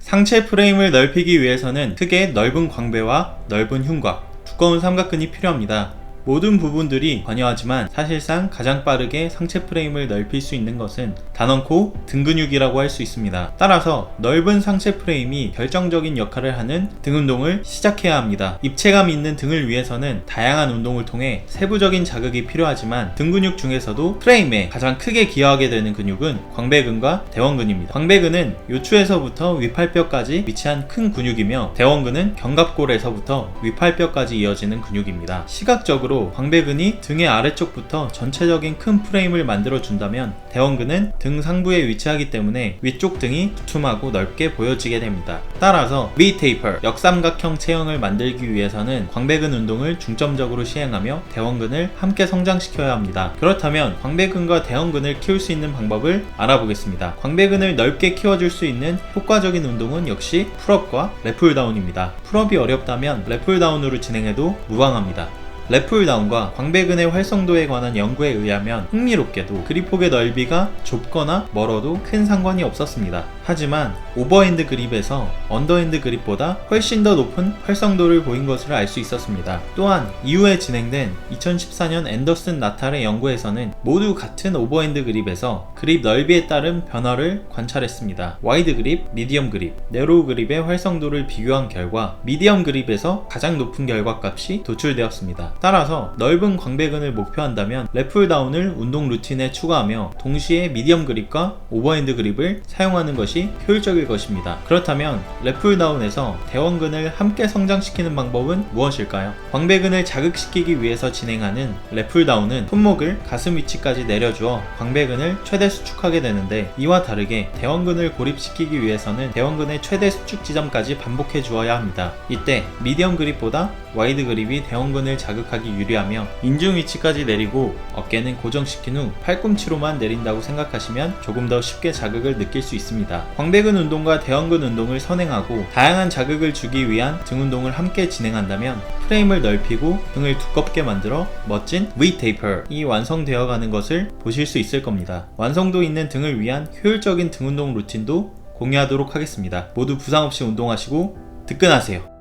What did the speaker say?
상체 프레임을 넓히기 위해서는 크게 넓은 광배와 넓은 흉곽, 두꺼운 삼각근이 필요합니다. 모든 부분들이 관여하지만 사실상 가장 빠르게 상체 프레임을 넓힐 수 있는 것은 단언코 등 근육이라고 할 수 있습니다. 따라서 넓은 상체 프레임이 결정적인 역할을 하는 등 운동을 시작해야 합니다. 입체감 있는 등을 위해서는 다양한 운동을 통해 세부적인 자극이 필요하지만 등 근육 중에서도 프레임에 가장 크게 기여하게 되는 근육은 광배근과 대원근입니다. 광배근은 요추에서부터 위팔뼈까지 위치한 큰 근육이며 대원근은 견갑골에서부터 위팔뼈까지 이어지는 근육입니다. 시각적으로 광배근이 등의 아래쪽부터 전체적인 큰 프레임을 만들어 준다면 대원근은 등 상부에 위치하기 때문에 위쪽 등이 두툼하고 넓게 보여지게 됩니다. 따라서 V-taper, 역삼각형 체형을 만들기 위해서는 광배근 운동을 중점적으로 시행하며 대원근을 함께 성장시켜야 합니다. 그렇다면 광배근과 대원근을 키울 수 있는 방법을 알아보겠습니다. 광배근을 넓게 키워줄 수 있는 효과적인 운동은 역시 풀업과 랩풀다운입니다. 풀업이 어렵다면 랩풀다운으로 진행해도 무방합니다. 랩풀다운과 광배근의 활성도에 관한 연구에 의하면 흥미롭게도 그립폭의 넓이가 좁거나 멀어도 큰 상관이 없었습니다. 하지만 오버핸드 그립에서 언더핸드 그립보다 훨씬 더 높은 활성도를 보인 것을 알 수 있었습니다. 또한 이후에 진행된 2014년 앤더슨 나탈의 연구에서는 모두 같은 오버핸드 그립에서 그립 넓이에 따른 변화를 관찰했습니다. 와이드 그립, 미디엄 그립, 네로우 그립의 활성도를 비교한 결과 미디엄 그립에서 가장 높은 결과값이 도출되었습니다. 따라서 넓은 광배근을 목표한다면 랩풀다운을 운동 루틴에 추가하며 동시에 미디엄 그립과 오버핸드 그립을 사용하는 것이 효율적일 것입니다. 그렇다면 랩풀다운에서 대원근을 함께 성장시키는 방법은 무엇일까요? 광배근을 자극시키기 위해서 진행하는 랩풀다운은 손목을 가슴 위치까지 내려주어 광배근을 최대 수축하게 되는데, 이와 다르게 대원근을 고립시키기 위해서는 대원근의 최대 수축 지점까지 반복해 주어야 합니다. 이때 미디엄 그립보다 와이드 그립이 대원근을 자극하기 유리하며 인중 위치까지 내리고 어깨는 고정시킨 후 팔꿈치로만 내린다고 생각하시면 조금 더 쉽게 자극을 느낄 수 있습니다. 광배근 운동과 대원근 운동을 선행하고 다양한 자극을 주기 위한 등 운동을 함께 진행한다면 프레임을 넓히고 등을 두껍게 만들어 멋진 V-taper이 완성되어 가는 것을 보실 수 있을 겁니다. 완성도 있는 등을 위한 효율적인 등 운동 루틴도 공유하도록 하겠습니다. 모두 부상 없이 운동하시고 득근하세요.